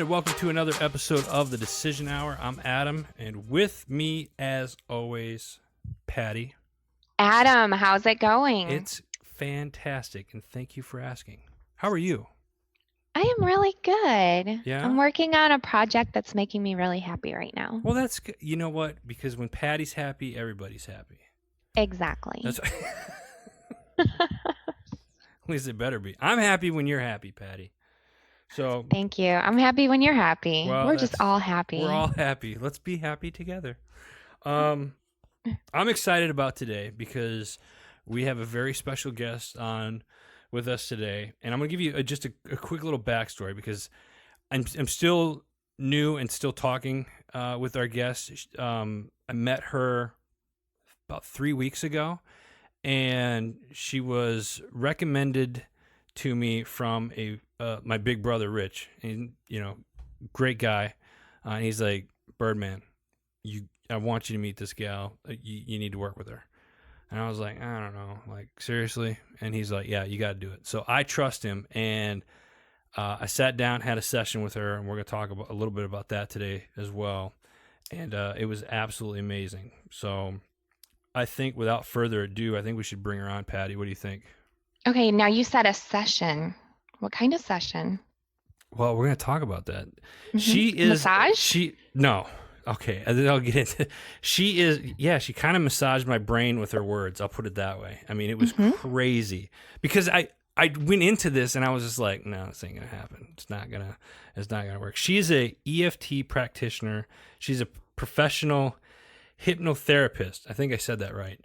and welcome to another episode of the Decision Hour. I'm Adam, and with me, as always, Patty. Adam, how's it going? It's fantastic, and thank you for asking. How are you? I am really good. Yeah? I'm working on a project that's making me really happy right now. Well, that's good. You know what? Because when Patty's happy, everybody's happy. Exactly. That's at least it better be. I'm happy when you're happy, Patty. So thank you. I'm happy when you're happy. Well, we're just all happy. We're all happy. Let's be happy together. I'm excited about today because we have a very special guest on with us today, and I'm going to give you just a quick little backstory because I'm still new and still talking with our guest. I met her about 3 weeks ago, and she was recommended to me from my big brother Rich, and great guy. And he's like, Birdman, I want you to meet this gal. You need to work with her. And I was like, I don't know, like seriously. And he's like, yeah, you got to do it. So I trust him, and I sat down, had a session with her, and we're going to talk about a little bit about that today as well. And it was absolutely amazing. So I think without further ado, I think we should bring her on. Patty, what do you think? Okay, now you said a session. What kind of session? Well, we're going to talk about that. Mm-hmm. She is... Massage? No. Okay, I'll get into... She kind of massaged my brain with her words. I'll put it that way. I mean, it was crazy. Because I went into this and I was just like, no, this ain't going to happen. It's not going to work. She's a EFT practitioner. She's a professional hypnotherapist. I think I said that right.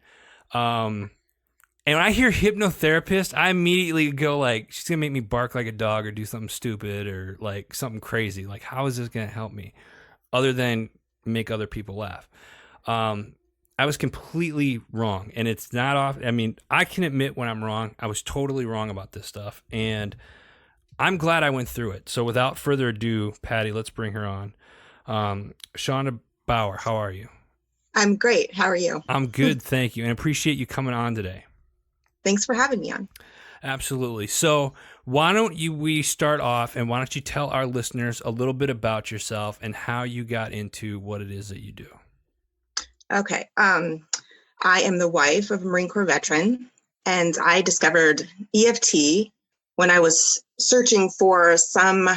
And when I hear hypnotherapist, I immediately go like, she's going to make me bark like a dog or do something stupid or like something crazy. Like, how is this going to help me other than make other people laugh? I was completely wrong, and it's not off. I mean, I can admit when I'm wrong. I was totally wrong about this stuff, and I'm glad I went through it. So without further ado, Patty, let's bring her on. Shawnda Bauer, how are you? I'm great. How are you? I'm good, thank you, and appreciate you coming on today. Thanks for having me on. Absolutely. So why don't we start off, and why don't you tell our listeners a little bit about yourself and how you got into what it is that you do? Okay. I am the wife of a Marine Corps veteran, and I discovered EFT when I was searching for some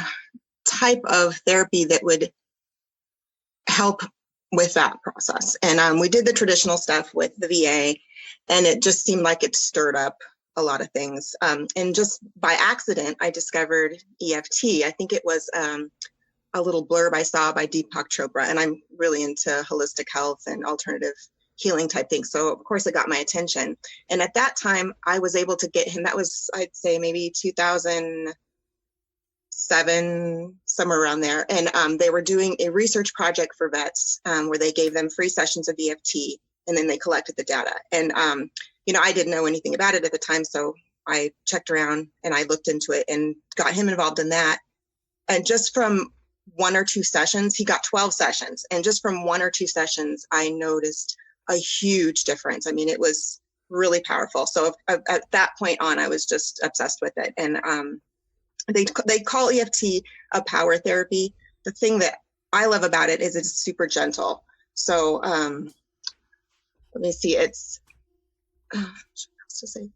type of therapy that would help with that process. And we did the traditional stuff with the VA, and it just seemed like it stirred up a lot of things. And just by accident, I discovered EFT. I think it was a little blurb I saw by Deepak Chopra, and I'm really into holistic health and alternative healing type things. So of course it got my attention. And at that time I was able to get him, that was, I'd say maybe 2007, somewhere around there. And they were doing a research project for vets where they gave them free sessions of EFT, and then they collected the data. And, I didn't know anything about it at the time. So I checked around and I looked into it and got him involved in that. And just from 1 or 2 sessions, he got 12 sessions. And just from 1 or 2 sessions, I noticed a huge difference. I mean, it was really powerful. So at that point on, I was just obsessed with it. And they call EFT a power therapy. The thing that I love about it is it's super gentle. So let me see. It's to say.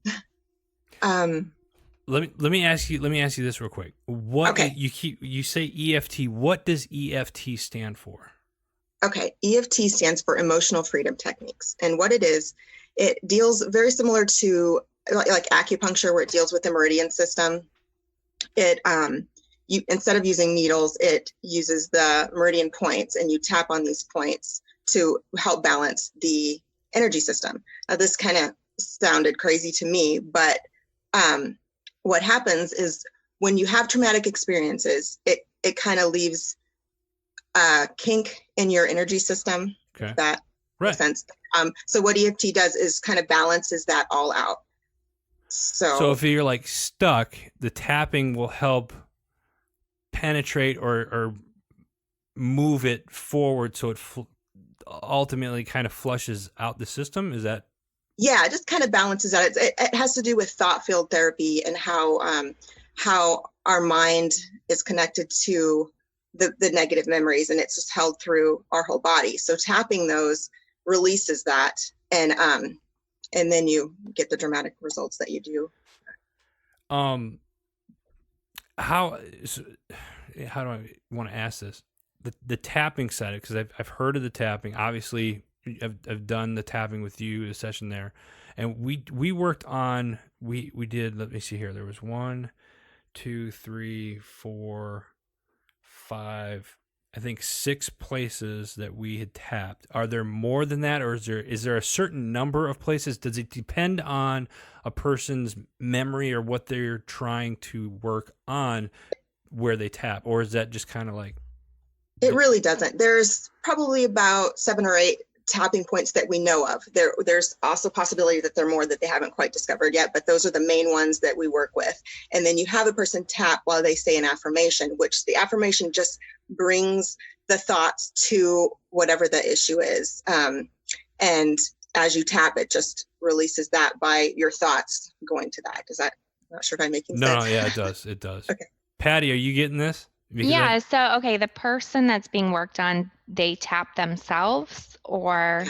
Let me ask you this real quick. What okay. You say EFT? What does EFT stand for? Okay, EFT stands for Emotional Freedom Techniques, and what it is, it deals very similar to like acupuncture, where it deals with the meridian system. It you instead of using needles, it uses the meridian points, and you tap on these points to help balance the energy system. Now, this kind of sounded crazy to me, but what happens is when you have traumatic experiences, it kind of leaves a kink in your energy system. Okay. If that right. makes sense. So what EFT does is kind of balances that all out. So if you're like stuck, the tapping will help penetrate or move it forward, so it ultimately kind of flushes out the system. Is that? Yeah, it just kind of balances out. It has to do with thought field therapy and how our mind is connected to the negative memories, and it's just held through our whole body. So tapping those releases that, and then you get the dramatic results that you do. How do I want to ask this? The tapping side, because I've heard of the tapping. Obviously, I've done the tapping with you, the session there, and we worked on we did. Let me see here. There was 1, 2, 3, 4, 5. I think 6 places that we had tapped. Are there more than that, or is there a certain number of places? Does it depend on a person's memory or what they're trying to work on where they tap, or is that just kind of like? It really doesn't. There's probably about 7 or 8 tapping points that we know of. There's also possibility that there are more that they haven't quite discovered yet, but those are the main ones that we work with. And then you have a person tap while they say an affirmation, which the affirmation just brings the thoughts to whatever the issue is. And as you tap, it just releases that by your thoughts going to that. I'm not sure if I'm making sense. No, yeah, it does. It does. Okay. Patty, are you getting this? Because Yeah. So, okay, the person that's being worked on, they tap themselves, or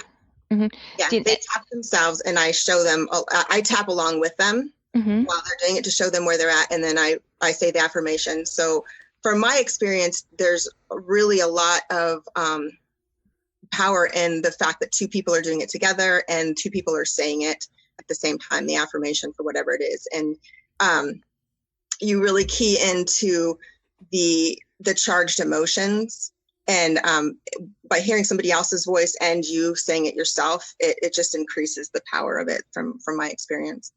Yeah, they tap themselves, and I show them. I tap along with them while they're doing it to show them where they're at, and then I say the affirmation. So, from my experience, there's really a lot of power in the fact that 2 people are doing it together and 2 people are saying it at the same time, the affirmation for whatever it is, and you really key into the charged emotions, and by hearing somebody else's voice and you saying it yourself, it just increases the power of it from my experience.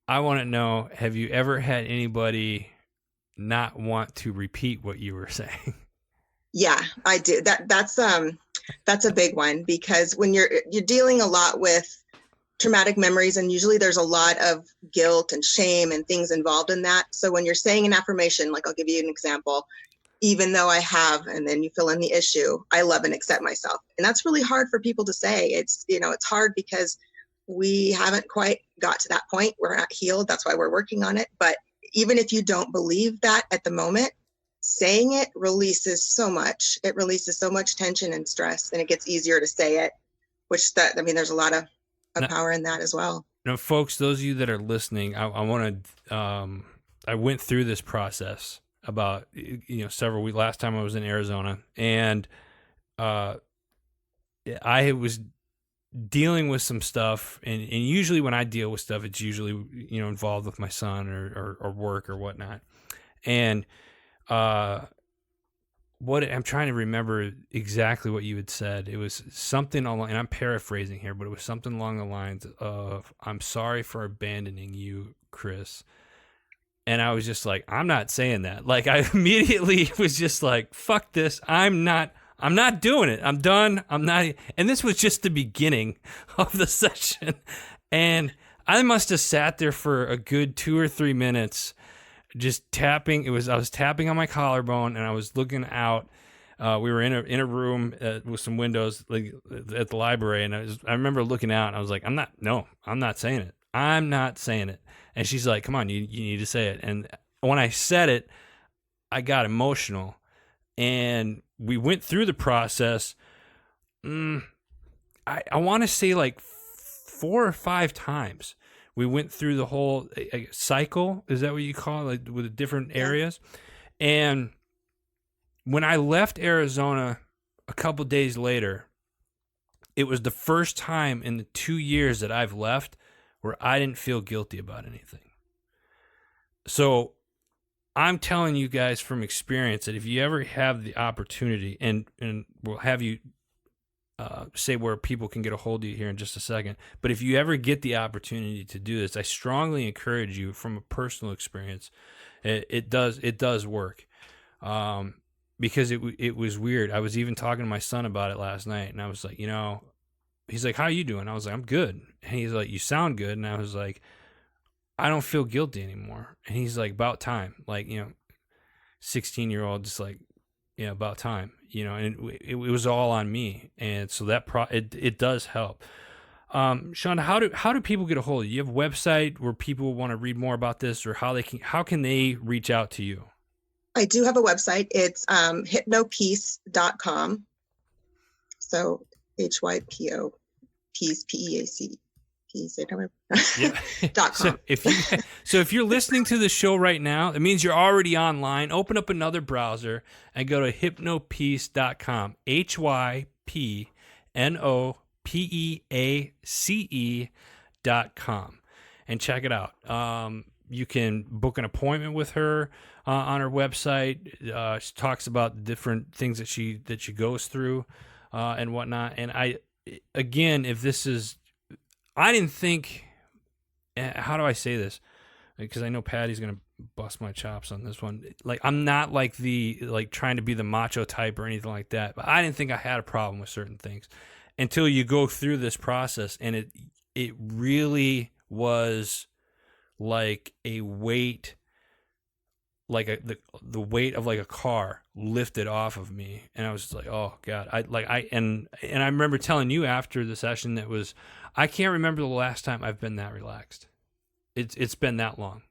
I want to know, have you ever had anybody not want to repeat what you were saying? Yeah, I do. That's a big one, because when you're dealing a lot with traumatic memories, and usually there's a lot of guilt and shame and things involved in that. So when you're saying an affirmation, like I'll give you an example, even though I have, and then you fill in the issue, I love and accept myself. And that's really hard for people to say. It's hard because we haven't quite got to that point. We're not healed. That's why we're working on it. But even if you don't believe that at the moment, saying it releases so much. It releases so much tension and stress, and it gets easier to say it, there's a lot of power in that as well. Now, folks, those of you that are listening, I want to, I went through this process about, several weeks, last time I was in Arizona, and I was dealing with some stuff, and usually when I deal with stuff, it's usually, involved with my son or work or whatnot. And I'm trying to remember exactly what you had said. It was something along, and I'm paraphrasing here, but it was something along the lines of, "I'm sorry for abandoning you, Chris." And I was just like, I'm not saying that. Like, I immediately was just like, fuck this. I'm not doing it. I'm done. I'm not. And this was just the beginning of the session. And I must have sat there for a good 2 or 3 minutes just tapping. I was tapping on my collarbone, and I was looking out. We were in a room with some windows, like at the library, and I remember looking out, and I was like, I'm not saying it. I'm not saying it. And she's like, come on, you need to say it. And when I said it, I got emotional, and we went through the process. I want to say like 4 or 5 times. We went through the whole cycle. Is that what you call it? Like, with the different areas. And when I left Arizona a couple days later, it was the first time in the 2 years that I've left where I didn't feel guilty about anything. So I'm telling you guys from experience that if you ever have the opportunity, and we'll have you say where people can get a hold of you here in just a second, but if you ever get the opportunity to do this, I strongly encourage you, from a personal experience. It does work, because it was weird. I was even talking to my son about it last night, and I was like, he's like, "How are you doing?" I was like, "I'm good." And he's like, "You sound good." And I was like, "I don't feel guilty anymore." And he's like, "About time." Like, 16-year-old, just like, about time, and it was all on me. And so that it does help. Shawnda, how do people get a hold of you? You have a website where people want to read more about this, or how can they reach out to you? I do have a website. It's hypnopeace.com. So HYPO, peace, PEAC. Peace, Yeah. .com. So if you're listening to the show right now, it means you're already online. Open up another browser and go to hypnopeace.com. HYPNOPEACE.com and check it out. You can book an appointment with her on her website. She talks about different things that she goes through and whatnot. And again, if this is, I didn't think, how do I say this? Because I know Patty's going to bust my chops on this one. Like, I'm not like trying to be the macho type or anything like that, but I didn't think I had a problem with certain things until you go through this process. And it really was like a weight, like the weight of like a car lifted off of me. And I was just like, oh God, and I remember telling you after the session I can't remember the last time I've been that relaxed. It's been that long.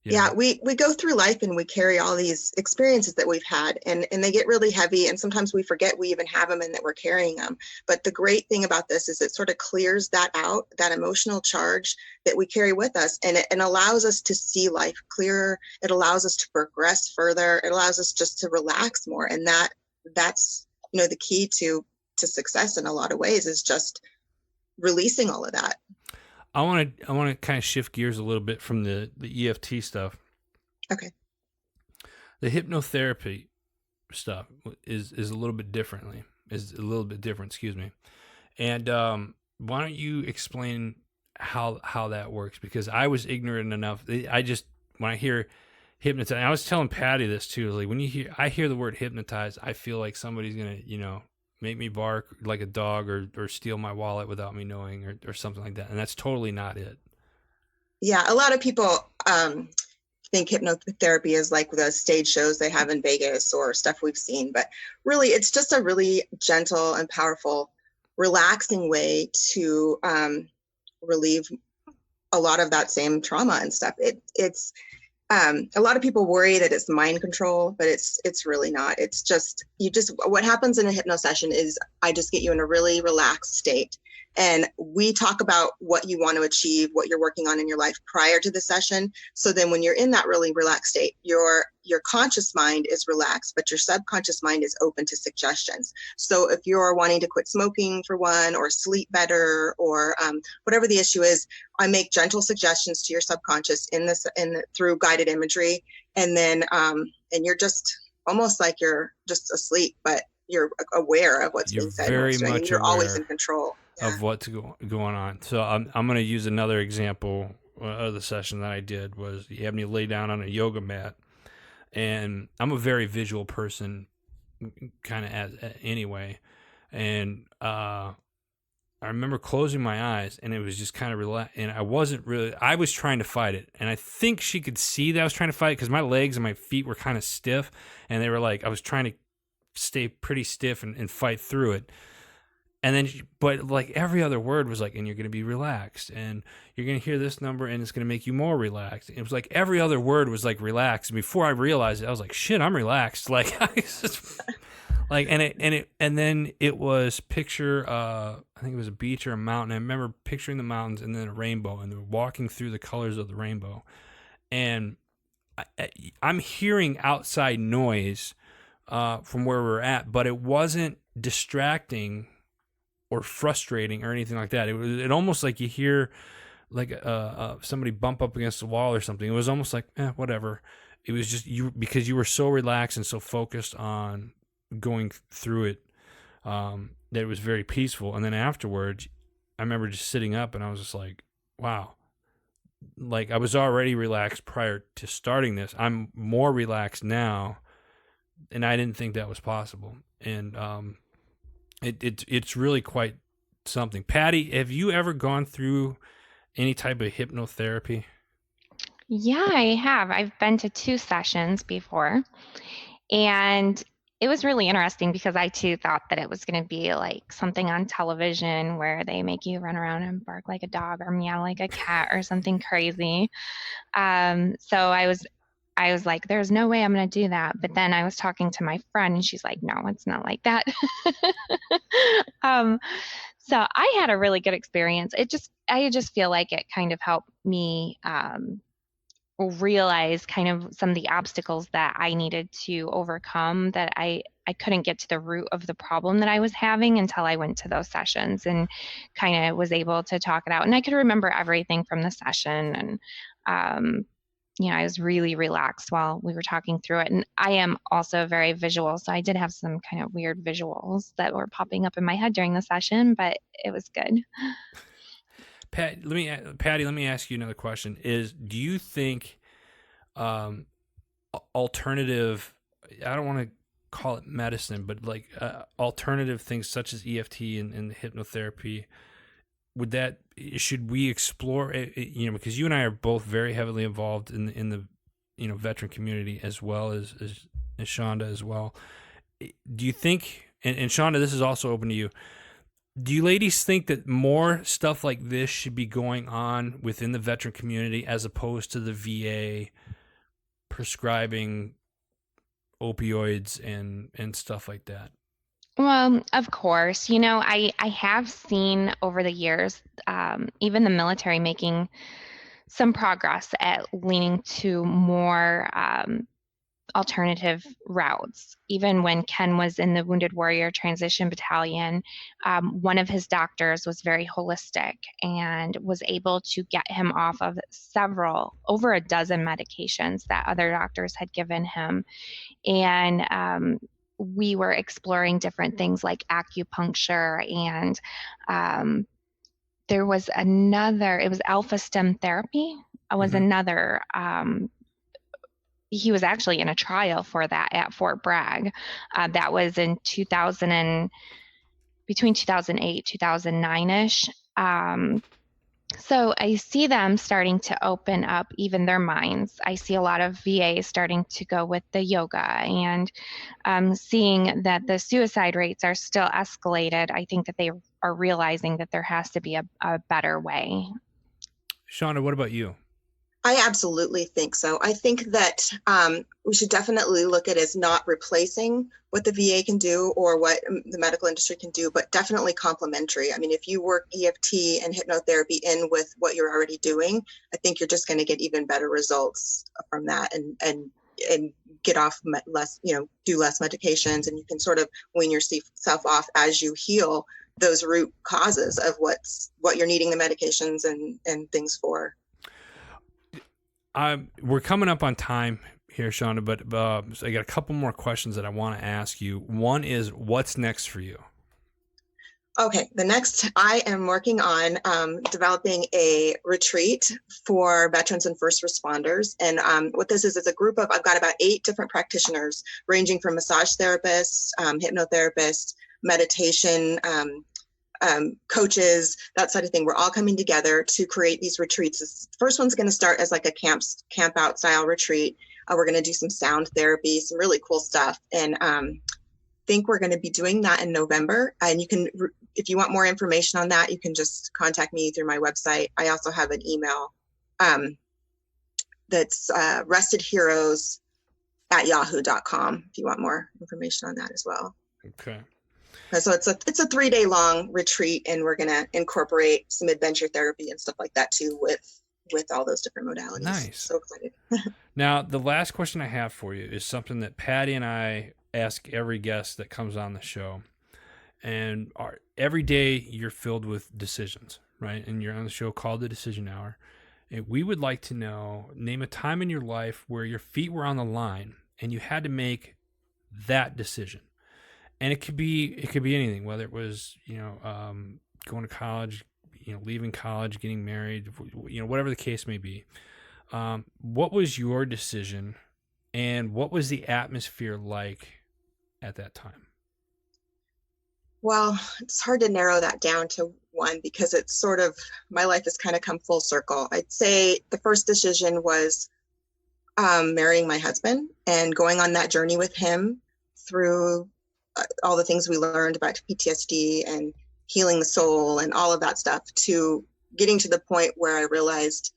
Yeah, we go through life and we carry all these experiences that we've had, and they get really heavy, and sometimes we forget we even have them and that we're carrying them. But the great thing about this is it sort of clears that out, that emotional charge that we carry with us, and it allows us to see life clearer. It allows us to progress further. It allows us just to relax more, and that's the key to success in a lot of ways, is just releasing all of that. I want to kind of shift gears a little bit from the EFT stuff. Okay. The hypnotherapy stuff is a little bit different, excuse me. And why don't you explain how that works? Because I was ignorant enough. When I hear hypnotize, I was telling Patty this too. Like, when I hear the word hypnotize, I feel like somebody's gonna, make me bark like a dog or steal my wallet without me knowing or something like that. And that's totally not it. Yeah, a lot of people think hypnotherapy is like the stage shows they have in Vegas or stuff we've seen, but really it's just a really gentle and powerful, relaxing way to relieve a lot of that same trauma and stuff. It's a lot of people worry that it's mind control, but it's really not. It's just what happens in a hypno session is I just get you in a really relaxed state. And we talk about what you want to achieve, what you're working on in your life prior to the session. So then when you're in that really relaxed state, your conscious mind is relaxed, but your subconscious mind is open to suggestions. So if you're wanting to quit smoking for one, or sleep better, or whatever the issue is, I make gentle suggestions to your subconscious through guided imagery. And then and you're just almost like you're just asleep, but you're aware of what's being said. Very much you're aware always in control of what's going on. So I'm going to use another example of the session that I did. Was you had me lay down on a yoga mat, and I'm a very visual person, kind of anyway. And I remember closing my eyes, and it was just kind of relaxed. And I was trying to fight it, and I think she could see that I was trying to fight it because my legs and my feet were kind of stiff, and they were like, I was trying to stay pretty stiff and fight through it. And then, but like every other word was like, and you're going to be relaxed, and you're going to hear this number, and it's going to make you more relaxed. It was like every other word was like relaxed. And before I realized it, I was like, shit, I'm relaxed. Like, and then it was picture, I think it was a beach or a mountain. I remember picturing the mountains and then a rainbow, and they're walking through the colors of the rainbow. And I'm hearing outside noise from where we're at, but it wasn't distracting or frustrating or anything like that. It almost like you hear like somebody bump up against the wall or something. It was almost like whatever. It was just because you were so relaxed and so focused on going through it that it was very peaceful. And then afterwards, I remember just sitting up, and I was just like, wow. Like, I was already relaxed prior to starting this. I'm more relaxed now, and I didn't think that was possible. And it's really quite something. Patty, have you ever gone through any type of hypnotherapy? Yeah, I have. I've been to 2 sessions before, and it was really interesting because I too thought that it was going to be like something on television where they make you run around and bark like a dog or meow like a cat or something crazy. So I I was like, there's no way I'm going to do that. But then I was talking to my friend and she's like, no, it's not like that. um, so I had a really good experience. I just feel like it kind of helped me realize kind of some of the obstacles that I needed to overcome, that I couldn't get to the root of the problem that I was having until I went to those sessions and kind of was able to talk it out. And I could remember everything from the session. And, I was really relaxed while we were talking through it. And I am also very visual. So I did have some kind of weird visuals that were popping up in my head during the session, but it was good. Patty, let me ask you another question. Do you think alternative, I don't want to call it medicine, but like alternative things such as EFT and hypnotherapy, should we explore it, because you and I are both very heavily involved in the veteran community, as well as Shawnda as well. Do you think, and Shawnda, this is also open to you, do you ladies think that more stuff like this should be going on within the veteran community as opposed to the VA prescribing opioids and stuff like that? Well, of course, I have seen over the years, even the military making some progress at leaning to more alternative routes. Even when Ken was in the Wounded Warrior Transition Battalion, one of his doctors was very holistic and was able to get him off of over a dozen medications that other doctors had given him. And we were exploring different things like acupuncture, and there was it was alpha stem therapy. Was another he was actually in a trial for that at Fort Bragg. That was in between 2008, 2009-ish. So I see them starting to open up even their minds. I see a lot of VAs starting to go with the yoga, and seeing that the suicide rates are still escalated. I think that they are realizing that there has to be a better way. Shawnda, what about you? I absolutely think so. I think that we should definitely look at it as not replacing what the VA can do or what the medical industry can do, but definitely complementary. I mean, if you work EFT and hypnotherapy in with what you're already doing, I think you're just going to get even better results from that, and get off less, do less medications, and you can sort of wean yourself off as you heal those root causes of what you're needing the medications and things for. We're coming up on time here, Shawnda, but so I got a couple more questions that I want to ask you. One is, what's next for you? Okay, the next, I am working on developing a retreat for veterans and first responders. And what this is a group of, I've got about 8 different practitioners, ranging from massage therapists, hypnotherapists, meditation, coaches, that sort of thing. We're all coming together to create these retreats. This first one's going to start as like a camp out style retreat. We're going to do some sound therapy, some really cool stuff. And think we're going to be doing that in November. And you can, if you want more information on that, you can just contact me through my website. I also have an email that's restedheroes@yahoo.com if you want more information on that as well. Okay. So it's a 3-day long retreat, and we're going to incorporate some adventure therapy and stuff like that too with all those different modalities. Nice. So excited. Now, the last question I have for you is something that Patty and I ask every guest that comes on the show. And every day you're filled with decisions, right? And you're on the show called The Decision Hour. And we would like to know, name a time in your life where your feet were on the line and you had to make that decision. And it could be anything, whether it was, going to college, leaving college, getting married, whatever the case may be. What was your decision, and what was the atmosphere like at that time? Well, it's hard to narrow that down to one, because it's sort of, my life has kind of come full circle. I'd say the first decision was marrying my husband and going on that journey with him through all the things we learned about PTSD and healing the soul and all of that stuff, to getting to the point where I realized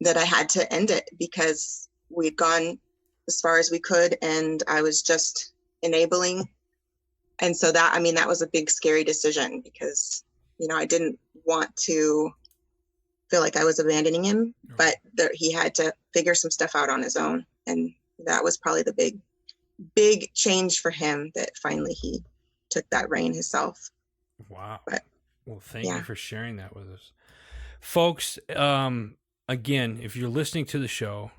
that I had to end it because we'd gone as far as we could, and I was just enabling. And so that, I mean, that was a big, scary decision because, you know, I didn't want to feel like I was abandoning him, but he had to figure some stuff out on his own. And that was probably the big change for him, that finally he took that reign himself. Wow. But, well, thank you for sharing that with us. Folks, again, if you're listening to the show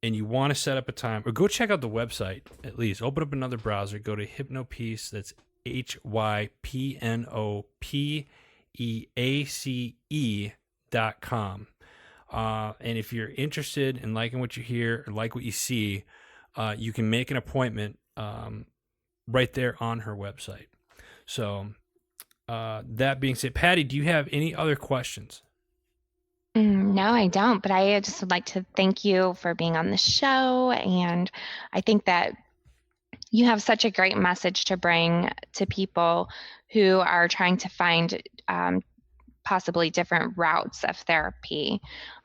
and you want to set up a time, or go check out the website at least, open up another browser, go to Hypnopeace, that's HYPNOPEACE.com. And if you're interested in liking what you hear or like what you see, you can make an appointment right there on her website. So that being said, Patty, do you have any other questions? No, I don't, but I just would like to thank you for being on the show. And I think that you have such a great message to bring to people who are trying to find possibly different routes of therapy,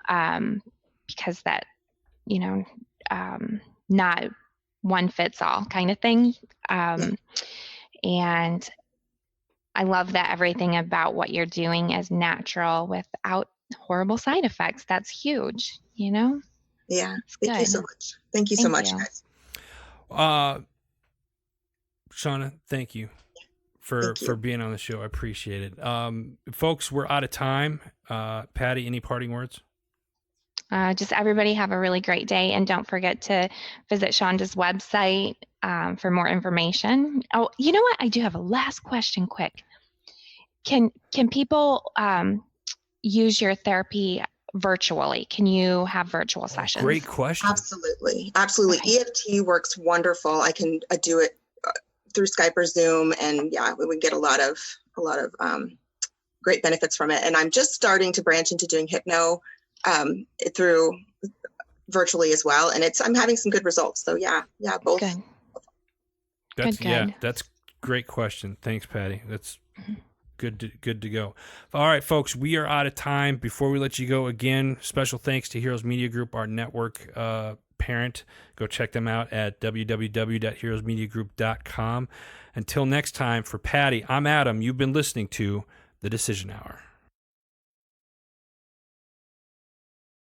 because that, you know, not one fits all kind of thing. And I love that everything about what you're doing is natural without horrible side effects. That's huge, you know? Yeah. It's Thank you good. so much. Thank you so much, you. guys. Shawnda, thank you for being on the show. I appreciate it. Folks, we're out of time. Patty, any parting words? Just everybody have a really great day, and don't forget to visit Shawnda's website for more information. Oh, you know what? I do have a last question quick. Can people use your therapy virtually? Can you have virtual sessions? Great question. Absolutely. Absolutely. Okay. EFT works wonderful. I can do it through Skype or Zoom, and we get a lot of great benefits from it. And I'm just starting to branch into doing hypno through virtually as well, and I'm having some good results. So both. Good. That's Good. That's great question. Thanks, Patty. That's good to go. All right, folks, we are out of time. Before we let you go, again, special thanks to Heroes Media Group, our network parent. Go check them out at www.heroesmediagroup.com. Until next time, for Patty, I'm Adam. You've been listening to The Decision Hour.